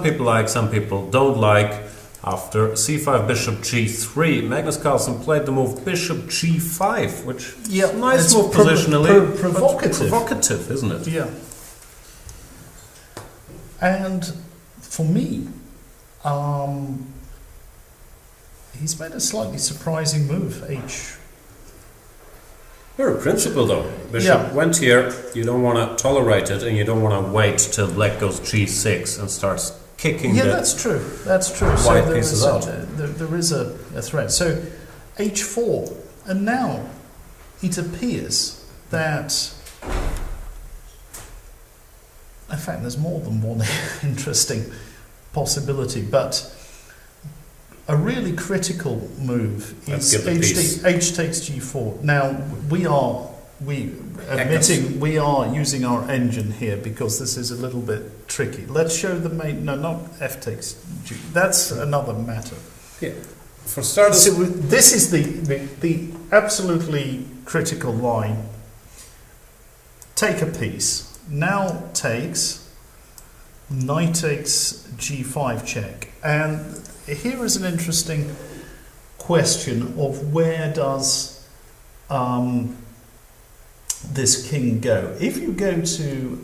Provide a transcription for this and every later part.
People like, some people don't like. After c5, bishop g3, Magnus Carlsen played the move bishop g5, which is a nice move positionally, provocative, isn't it? Yeah. And for me, he's made a slightly surprising move, h. Very principled though. Bishop went here, you don't want to tolerate it, and you don't want to wait till black goes g6 and starts kicking that's true. That's true. White pieces out. There is a threat. So h4, and now it appears that, in fact, there's more than one interesting possibility, but a really critical move is h takes g4. Now we are using our engine here because this is a little bit tricky. Let's show the main. No, not f takes g. That's another matter. Yeah. For starters, so this is the absolutely critical line. Take a piece. Now takes. Knight takes g5 check, and here is an interesting question of where does this king go. If you go to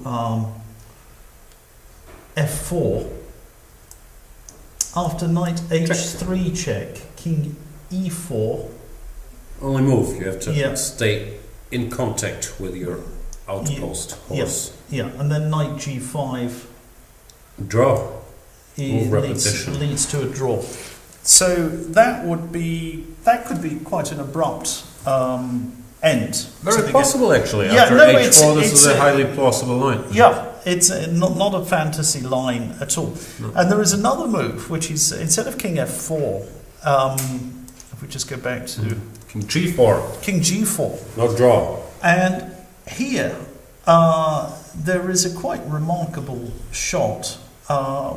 f4, after knight h3 check, king e4. Only move, you have to stay in contact with your outpost horse. Yeah, and then knight g5. Draw. Leads to a draw. So that could be quite an abrupt end. Very possible, actually. After h4, this is a highly plausible line. Yeah, it's not a fantasy line at all. No. And there is another move, which is, instead of king f4, if we just go back to king g4. King g4. No draw. And here, there is a quite remarkable shot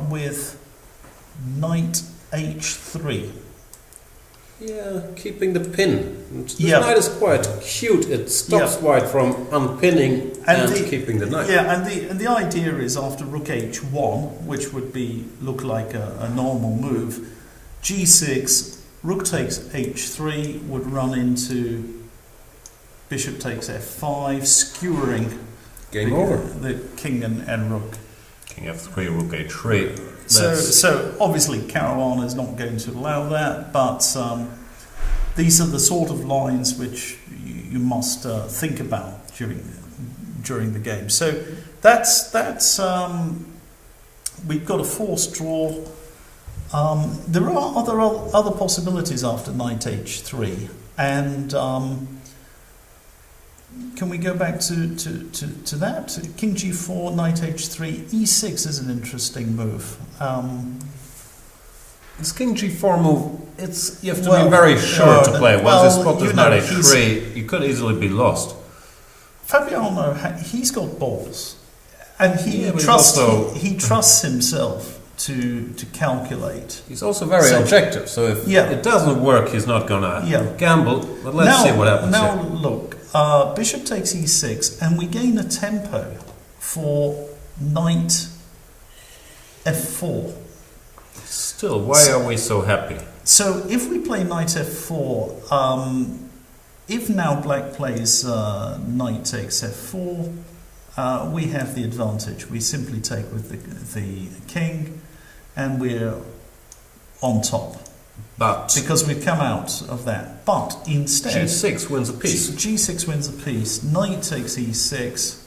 with knight h3. Yeah, keeping the pin. This knight is quite cute. It stops white from unpinning and keeping the knight. Yeah, and the idea is after rook h1, which would look like a normal move, g6, rook takes h3 would run into bishop takes f5, skewering the king and rook. King f3, rook h3. So obviously Caruana is not going to allow that, but these are the sort of lines which you must think about during the game. So that's we've got a forced draw. There are other possibilities after knight h3, and can we go back to that? King g4, knight h3, e6 is an interesting move. This king g4 move, you have to be very sure to play. Once you spot this knight h3, you could easily be lost. Fabiano, he's got balls, and he trusts himself to calculate. He's also very objective, so if it doesn't work, he's not gonna gamble. But let's see what happens. Now look. Bishop takes e6, and we gain a tempo for knight f4. Still, why are we so happy? So if we play knight f4, if now black plays knight takes f4, we have the advantage. We simply take with the king, and we're on top. But because we've come out of that. But instead, g6 wins a piece. G6 wins a piece. Knight takes e6.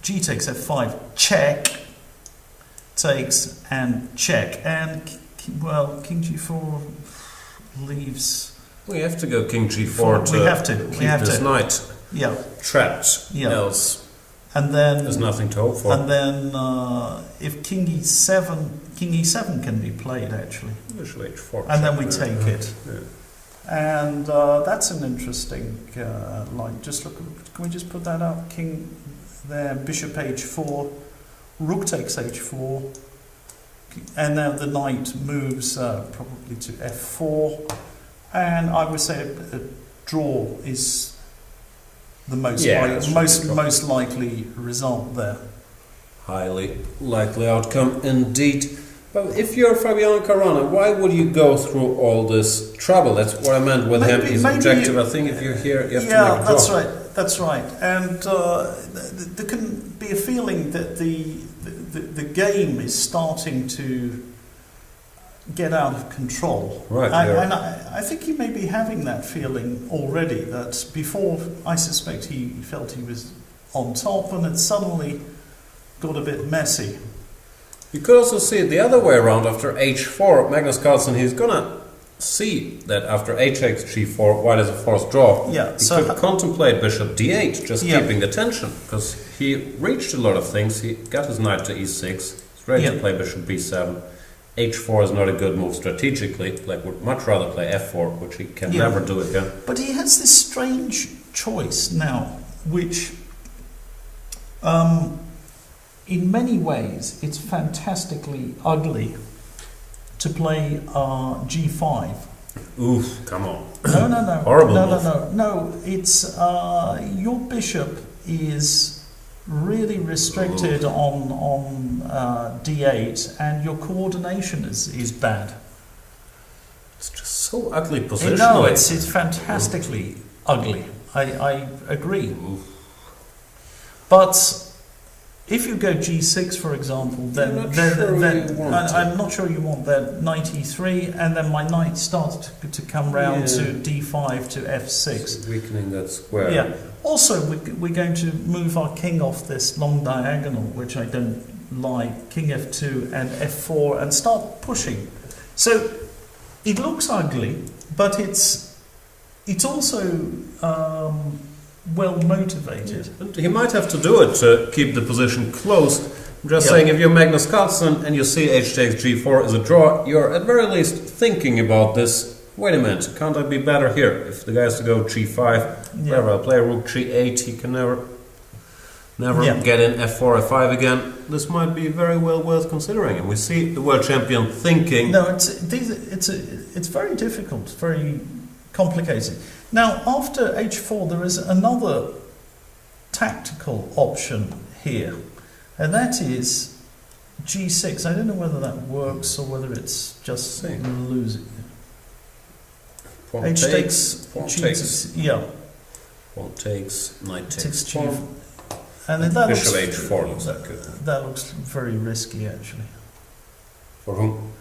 G takes f5. Check. Takes and check. And well, king g4 leaves. We have to go king g4 to keep this knight trapped. Else. And then there's nothing to hope for. And then if king e7 can be played actually. Bishop h4. And then we take it. Yeah. And that's an interesting line. Just look. Can we just put that up? King there. Bishop h4. Rook takes h4. And now the knight moves probably to f4. And I would say a draw is the most likely result there. Highly likely outcome indeed. But if you're Fabiano Caruana, why would you go through all this trouble? That's what I meant with him. He's objective. I think if you're here, you have to make a draw. That's right. That's right. And there can be a feeling that the game is starting to get out of control. Right. And I think he may be having that feeling already. That before, I suspect he felt he was on top, and it suddenly got a bit messy. You could also see it the other way around. After h4, Magnus Carlsen, he's gonna see that after h takes g4, white is a forced draw. Yeah, he could contemplate bishop d8, just keeping the tension, because he reached a lot of things. He got his knight to e6. He's ready to play bishop b7. h4 is not a good move strategically. Like, would much rather play f4, which he can never do again. But he has this strange choice now, which in many ways it's fantastically ugly to play g5. Oof, come on. No. Horrible move. No, it's your bishop is really restricted on d8, and your coordination is bad. It's just so ugly positionally. No, it's fantastically ugly. I agree. Oof. But if you go g6, for example, then I'm not sure you want that knight e3, and then my knight starts to come round to d5 to f6. It's weakening that square. Yeah. Also, we're going to move our king off this long diagonal, which I don't like, king f2 and f4, and start pushing. So it looks ugly, but it's also well motivated. Yeah. He might have to do it to keep the position closed. I'm just saying, if you're Magnus Carlsen and you see h takes g4 as a draw, you're at very least thinking about this. Wait a minute, can't I be better here? If the guy has to go g5, whatever, I'll play rook g8, he can never get in f4, f5 again. This might be very well worth considering. And we see the world champion thinking... No, it's very difficult, very complicated. Now, after h4, there is another tactical option here, and that is g6. I don't know whether that works or whether it's just losing. Pawn takes, yeah. Pawn takes, knight takes g4. And then that bishop h4 looks like good. That looks very risky, actually. For whom?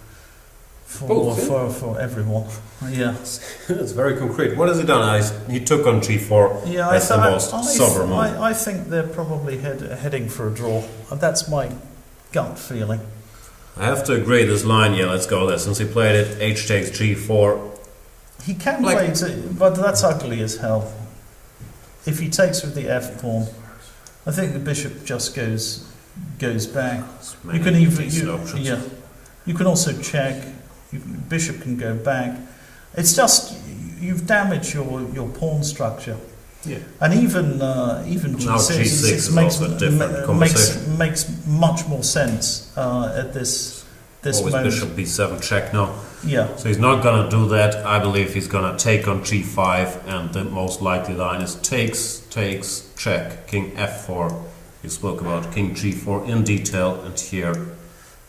For everyone, yeah. It's very concrete. What has he done? He took on g4. Yeah, that's the most sober move. I think they're probably heading for a draw. That's my gut feeling. I have to agree. This line, let's go there. Since he played it, h takes g4. He can play it, but that's ugly as hell. If he takes with the f pawn, I think the bishop just goes back. You can even you can also check. Bishop can go back. It's just you've damaged your pawn structure. Yeah. And even g6 makes much more sense at this always moment. Bishop b7 check now. Yeah. So he's not going to do that. I believe he's going to take on g5, and the most likely line is takes, check, king f4. We spoke about king g4 in detail, and here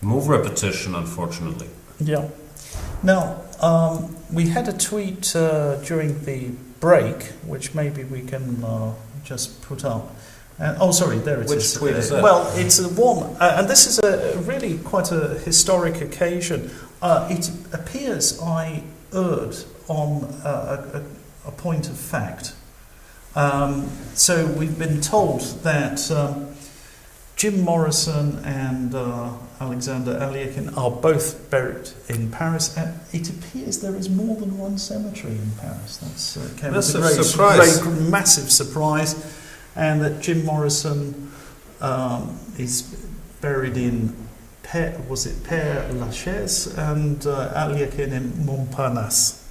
move repetition, unfortunately. Yeah. Now, we had a tweet during the break, which maybe we can just put up. Sorry, there it is. Which tweet is that? Well, it's one, and this is really quite a historic occasion. It appears I erred on a point of fact. So we've been told that Jim Morrison and Alexander Alekhine are both buried in Paris, and it appears there is more than one cemetery in Paris. That's a great, massive surprise, and that Jim Morrison is buried in Père Lachaise and Alekhine in Montparnasse.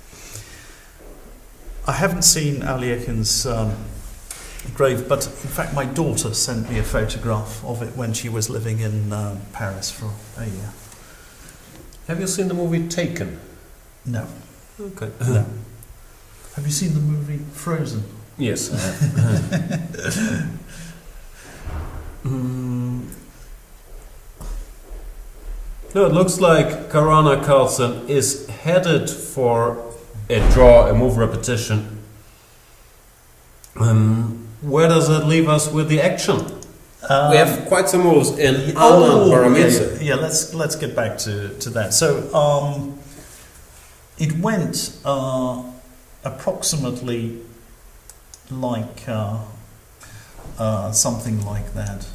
I haven't seen Alekhine's grave, but in fact my daughter sent me a photograph of it when she was living in Paris for a year. Have you seen the movie Taken? No. Okay. No. Have you seen the movie Frozen? Yes. No, it looks like Caruana Carlsen is headed for a draw, a move repetition. Where does that leave us with the action? We have quite some moves in parameter. Yeah, let's get back to that. So it went approximately like something like that.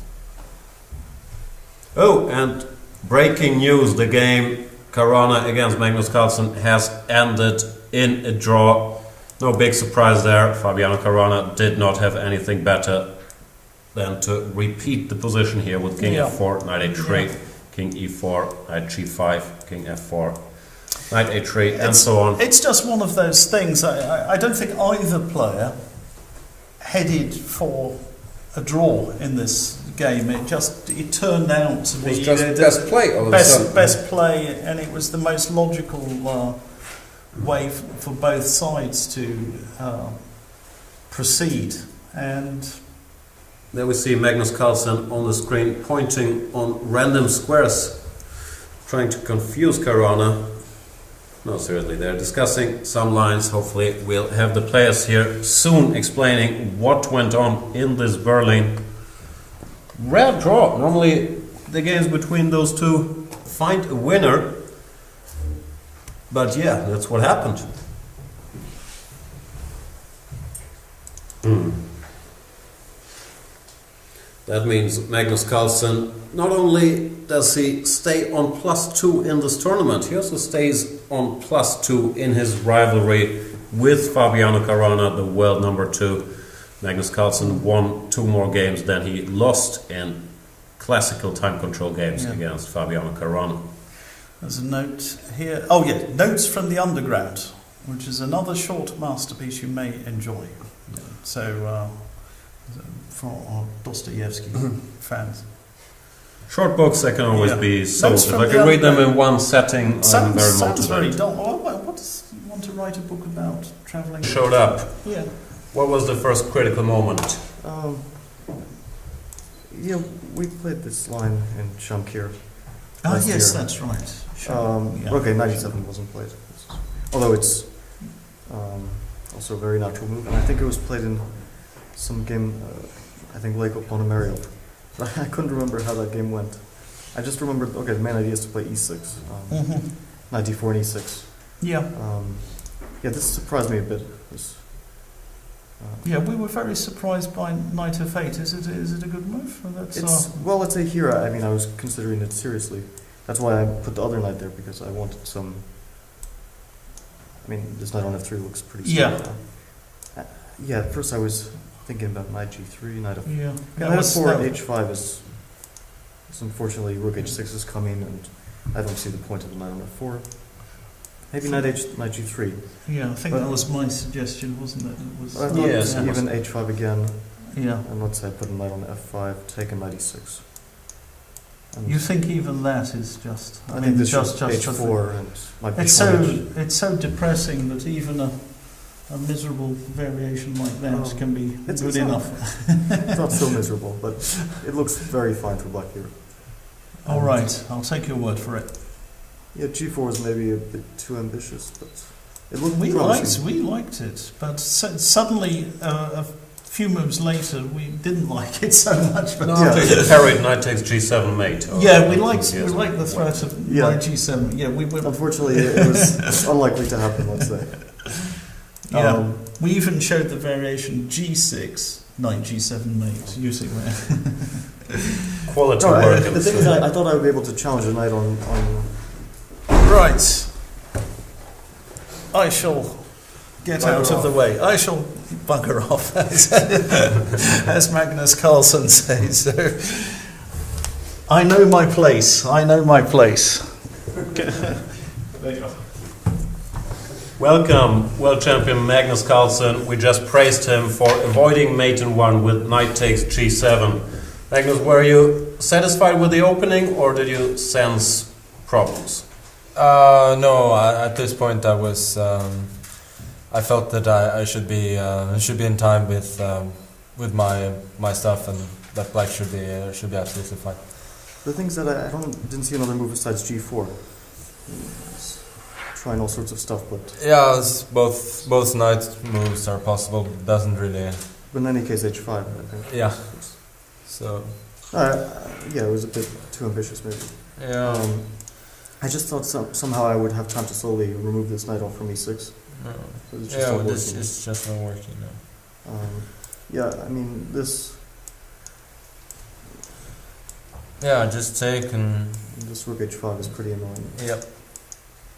Oh, and breaking news, the game Caruana against Magnus Carlsen has ended in a draw. No big surprise there. Fabiano Caruana did not have anything better than to repeat the position here with King F4, Knight A3, King E4, Knight G5, King F4, Knight A3, and so on. It's just one of those things. I don't think either player headed for a draw in this game. It turned out to be best play. Best play, and it was the most logical way for both sides to proceed. And there we see Magnus Carlsen on the screen pointing on random squares, trying to confuse Caruana. No, seriously, they're discussing some lines. Hopefully we'll have the players here soon explaining what went on in this Berlin. Rare draw. Normally the games between those two find a winner. But yeah, that's what happened. That means Magnus Carlsen, not only does he stay on +2 in this tournament, he also stays on +2 in his rivalry with Fabiano Caruana, the world #2. Magnus Carlsen won 2 more games than he lost in classical time control games against Fabiano Caruana. There's a note here. Oh yeah, Notes from the Underground, which is another short masterpiece you may enjoy. So for our Dostoevsky fans. Short books, they can always be sold. If I can read them in one setting, I'm very motivated. What does you want to write a book about traveling? Showed up. Yeah. What was the first critical moment? Yeah, we played this line in Shamkir. Yes, year. That's right. Okay, 97 wasn't played. Although it's also a very natural move, and I think it was played in some game, I think Lego Ponomario. I couldn't remember how that game went. I just remembered, okay, the main idea is to play E6, Knight D4 and E6. Yeah. Yeah, this surprised me a bit. Yeah, we were very surprised by Knight F8. Is it a good move? Well, let's say here, I mean, I was considering it seriously. That's why I put the other knight there, because I wanted some... I mean, this knight on F3 looks pretty strong. Yeah, at first I was thinking about Knight G3, Knight F4. Yeah. Knight F4 and H5 is unfortunately Rook H6 is coming, and I don't see the point of the knight on F4. Maybe Knight G3. Yeah, I think that was my suggestion, wasn't it? It was. I thought even H5 again. Yeah. And let's say I put a knight on F5, take a Knight E6. And you think even that is just? I think this just H4 and might be it's so depressing that even a miserable variation like that can be good enough. It's not so miserable, but it looks very fine for black here. All right, I'll take your word for it. Yeah, G4 is maybe a bit too ambitious, but it looked we liked it, but suddenly a few moves later we didn't like it so much. But Parried knight takes G7 mate. We liked the threat of knight G7. Yeah, we were. Unfortunately, it was unlikely to happen. Let's say. Yeah, we even showed the variation G6 knight G7 mate using that. Quality work. The thing is, I thought I would be able to challenge a knight on. Right. I shall get out of the way. I shall bugger off, as Magnus Carlsen says. So, I know my place. I know my place. There you go. Welcome, world champion Magnus Carlsen. We just praised him for avoiding mate in 1 with knight takes G7. Magnus, were you satisfied with the opening, or did you sense problems? No, at this point I was. I felt that I should be in time with my stuff, and that black should be absolutely fine. The things that I didn't see another move besides G4. Trying all sorts of stuff, but Yeah, both knight moves are possible. But doesn't really. in any case, H5. I think. Yeah. So. Yeah, it was a bit too ambitious, maybe. Yeah. I just thought somehow I would have time to slowly remove this knight off from E6. No. It's just Yeah, not this working. is just not working now. Yeah, I mean this. Yeah, just take and. This rook H5 is pretty annoying. Yep.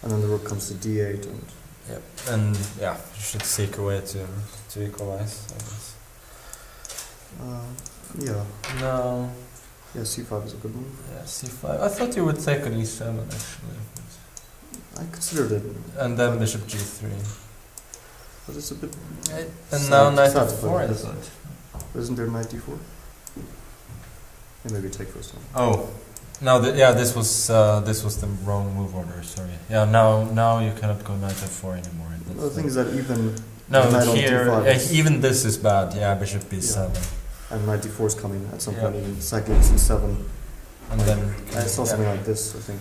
And then the rook comes to D8 and. Yep. And yeah, you should seek a way to equalize, I guess. Yeah. No. Yeah, C5 is a good move. Yeah, C5. I thought you would take on E7 actually. I considered it, And then bishop G3. but it's a bit. And now knight sad, F4, I but thought. Isn't there knight D4? Yeah, maybe take first one. Oh. No, this was the wrong move order. Sorry. Yeah, now you cannot go knight F4 anymore. The thing is that even No, knight on here D5 even this is bad. Yeah, bishop B7, and knight D4 is coming at some Yeah. point. Even cycling C7. and then I saw something like this. I think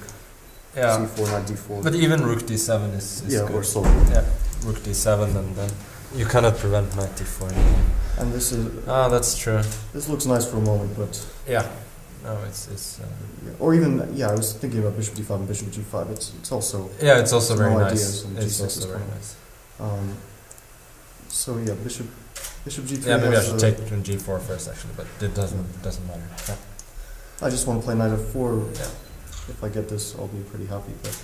yeah. C4 knight D4. But even rook D7 is yeah, good. or so. Yeah, rook D7, and then you cannot prevent knight D4 anymore. And this is That's true. this looks nice for a moment, but Yeah. No, it's yeah. Or even I was thinking about bishop D5 and bishop G5. It's also yeah, it's also no very ideas, nice. and It's G6 also is very fine. nice. So yeah, bishop G3. Yeah, maybe I has, should take on G4 first actually, but it doesn't matter. Yeah. I just want to play knight F4. Yeah. If I get this, I'll be pretty happy. But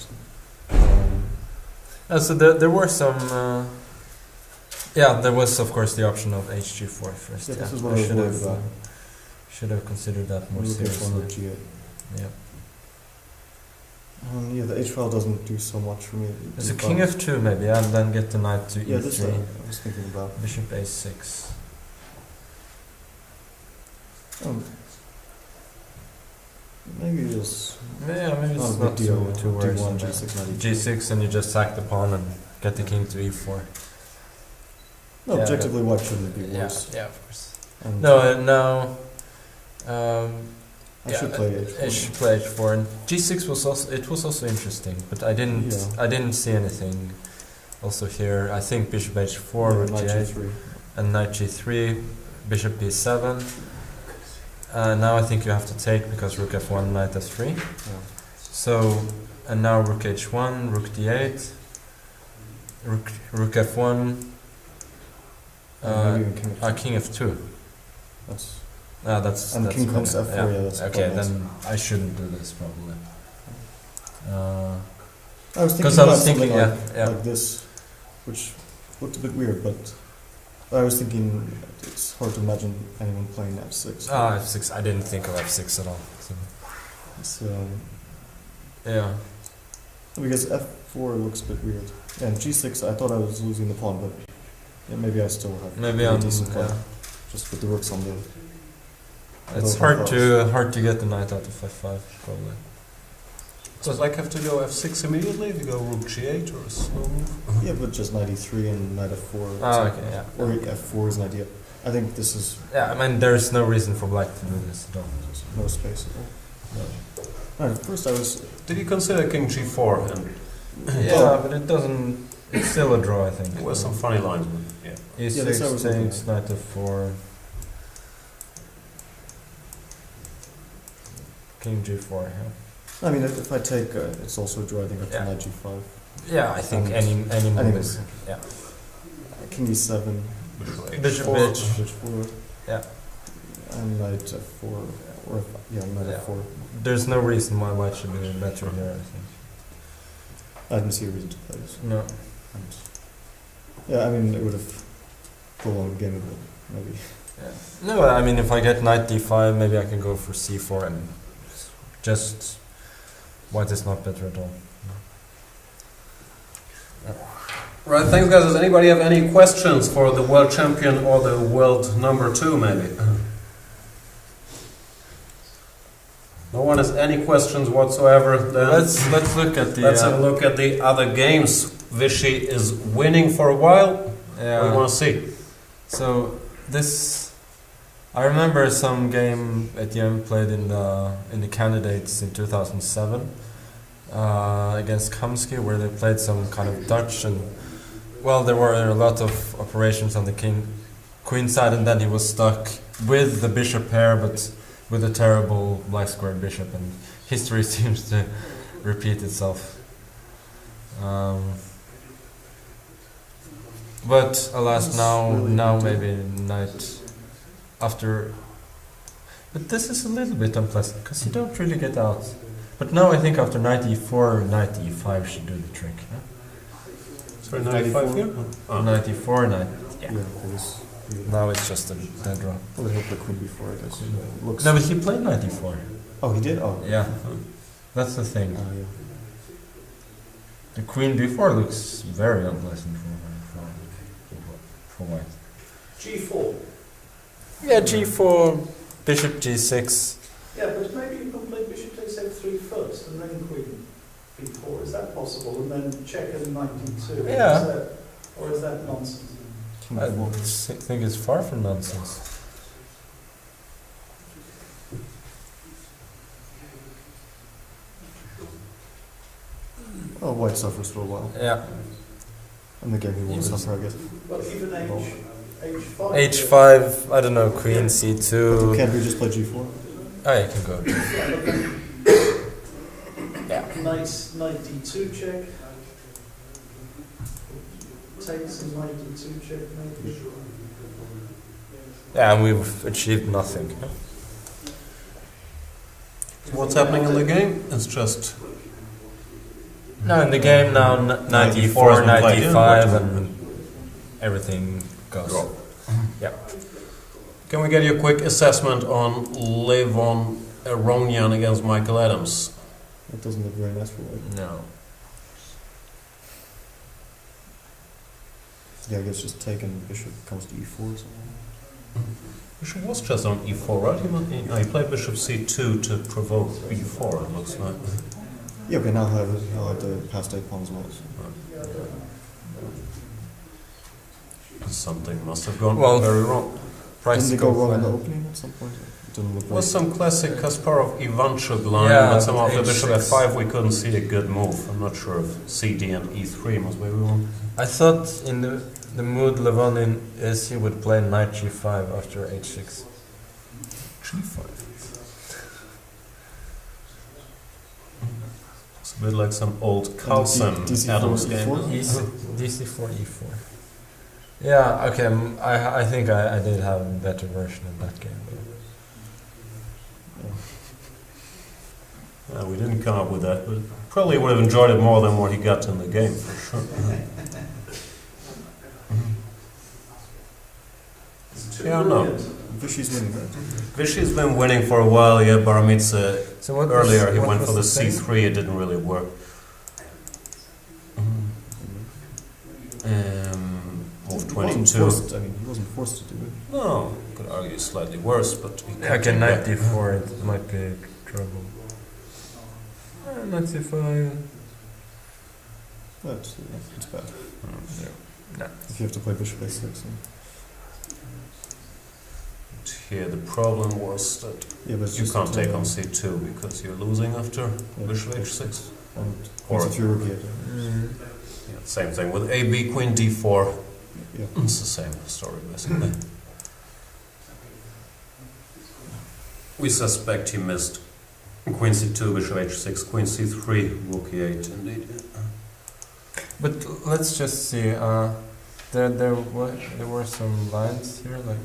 So there were some. There was of course the option of HG4 first. yeah, Yeah, this is what I was worried about. Should have considered that more Rook F1 seriously. or G8. Yeah. Yeah, the H file doesn't do so much for me. There's a king F2 maybe, and then get the knight to Yeah, this E3. I was thinking about. Bishop A6. Maybe it's Yeah, maybe it's not a not big deal. too worrisome. D1, Yeah. G6, knight E3. G6, and you just sack the pawn and get the king to E4. No, Yeah, objectively, white shouldn't be Yeah, worse. yeah, of course. And No, now. I should play H4. I should play H4, and G6 was also interesting, but I didn't see anything. Also here, I think bishop H4, rook knight G8, G3. and knight G3, bishop B7. Now I think you have to take because rook F1, knight F3. Yeah. So, and now rook H1, rook D8, rook F1, Maybe even king F2. king F2. That's and that's king comes to better. F4. Yeah, that's Okay, quite nice. then I shouldn't do this probably. I was thinking Because I about was thinking, something yeah. like this, which looked a bit weird, but I was thinking it's hard to imagine anyone playing F6. F6. I didn't think of F6 at all. So. Yeah, because F4 looks a bit weird. Yeah, and G6, I thought I was losing the pawn, but yeah, maybe I still have a decent pawn. Just with the rooks on the. It's hard to get the knight out of F5 probably. So I have to go F6 immediately? To go rook G8 or a slow move? Yeah, but just knight E3 and knight F4. Okay, yeah. Or F4 is an idea. I think this is Yeah, I mean there's no reason for black to do this at all. no space at all. Alright, first I was. Did you consider king G4? And Yeah, but it doesn't. It's still a draw, I think. there were some funny lines, but yeah. E6 this I was looking takes at. knight F4. King G4, yeah. I mean, if I take, it's also a draw. I think up to Yeah. knight G5. Yeah, I think And any move any is. Yeah. King E7. Bishop H4, H. H4. Yeah. And knight F4. Or knight Yeah. F4. There's no reason why white should be better here, I think. I didn't see a reason to play this. No. And yeah, I mean, it would have prolonged the game a bit, maybe. Yeah. No, I mean, if I get knight D5, maybe I can go for C4 and just white is not better at all. Right, thanks guys. Does anybody have any questions for the world champion or the world number 2 maybe? No one has any questions whatsoever. Then Let's look at the. let's have a look at the other games. Vichy is winning for a while. Yeah. We want to see. So this, I remember some game Etienne played in the candidates in 2007 against Kamsky, where they played some kind of Dutch, and well, there were a lot of operations on the queen side, and then he was stuck with the bishop pair, but with a terrible black squared bishop, and history seems to repeat itself. But alas, now maybe knight after. But this is a little bit unpleasant because you don't really get out. But now I think after knight e4, knight e5 should do the trick. No? Sorry, knight e5 here? Oh. Knight e4, knight. Yeah. Now it's just a dead draw. Well, he played queen b4, I guess. Looks No, but he played knight e4. Oh, he did? Oh. Yeah. That's the thing. Yeah. The queen b4 looks very unpleasant for white. G4. Yeah, g4, bishop g6. Yeah, but maybe you can play bishop takes f3 first and then queen b4. Is that possible? And then check at knight d2. Yeah. Or is that nonsense? I think it's far from nonsense. Oh, white suffers for a while. Yeah. And the game he won't suffer, I guess. Well, even h5. h5, I don't know, queen c2. Can't we just play g4? Oh, you can go. Yeah. Knight d2 check. Takes and knight d2 check, maybe. Yeah, and we've achieved nothing. What's happening in the game? It's just... No, in the game now, knight e4, knight e5, and everything goes. Yeah. Can we get you a quick assessment on Levon Aronian against Michael Adams? That doesn't look very nice for white. No. Yeah, I guess just taking bishop comes to e4 or something. Bishop was just on e4, right? He played bishop c2 to provoke b4, it looks like. Yeah, okay, now he'll have the passed 8 pawns as well. So. Something must have gone very wrong. Didn't they go wrong in the opening at some point? It didn't look was some classic Kasparov Ivanchuk line, but some after bishop f5 we couldn't see a good move. I'm not sure if cd and e3 must be wrong. I thought in the mood Levon is he would play knight g5 after h6. G5. It's a bit like some old Carlsen Adams game. DC4, E4. Yeah, okay, I think I did have a better version of that game. We didn't come up with that, but probably would have enjoyed it more than what he got in the game, for sure. Yeah, no. Vichy's winning, right? Vichy's been winning for a while, yeah. Baramitsa, earlier he went for the c3, it didn't really work. Move 22. He wasn't forced to do it. No, could argue slightly worse, but... Okay, knight d4, it might be trouble. Knight c5... It's bad. No. If you have to play bishop a6. Here the problem was that you can't take on c2 because you're losing after bishop h6. Or if you're rookie. Yeah, same thing with AB, queen d4. Yeah. It's the same story basically. We suspect he missed queen c2, bishop h6, queen c3, rook e8 indeed. But let's just see. There were some lines here like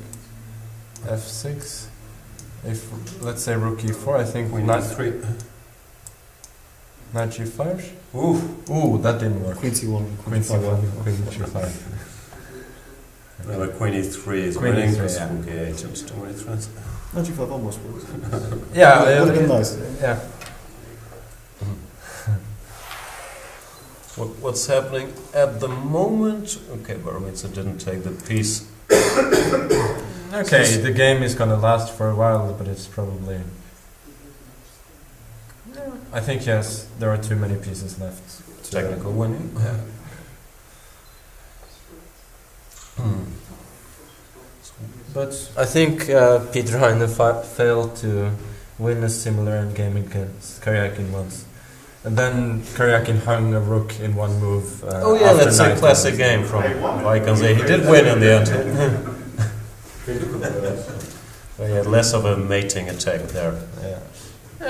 f6. If let's say rook e4, I think queen knight e3. Knight g5. Ooh, that didn't work. Queen c1, queen c1, queen g5. No, but queen e3 is queen winning. E3, Rook e8 and too many threats. Knight g5 almost works. Yeah, it would have been nice. Yeah. What's happening at the moment? Okay, Baramitsa didn't take the piece. Okay, the game is gonna last for a while, but it's probably... I think yes, there are too many pieces left. Technical winning? Yeah. So But I think Peter Heine failed to win a similar endgame against Karyakin once. And then Karyakin hung a rook in one move. That's a classic game from Vaikanze. He did win in the end. But he had less of a mating attack there. Yeah.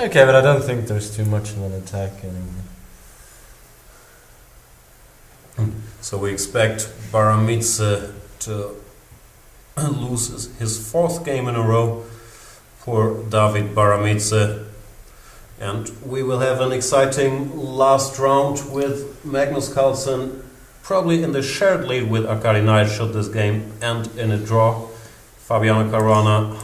Okay, but I don't think there's too much of an attack anymore. So we expect Baramitse to lose his fourth game in a row. Poor David Baramitse. And we will have an exciting last round with Magnus Carlsen probably in the shared lead with Akari Knight should this game end in a draw. Fabiano Caruana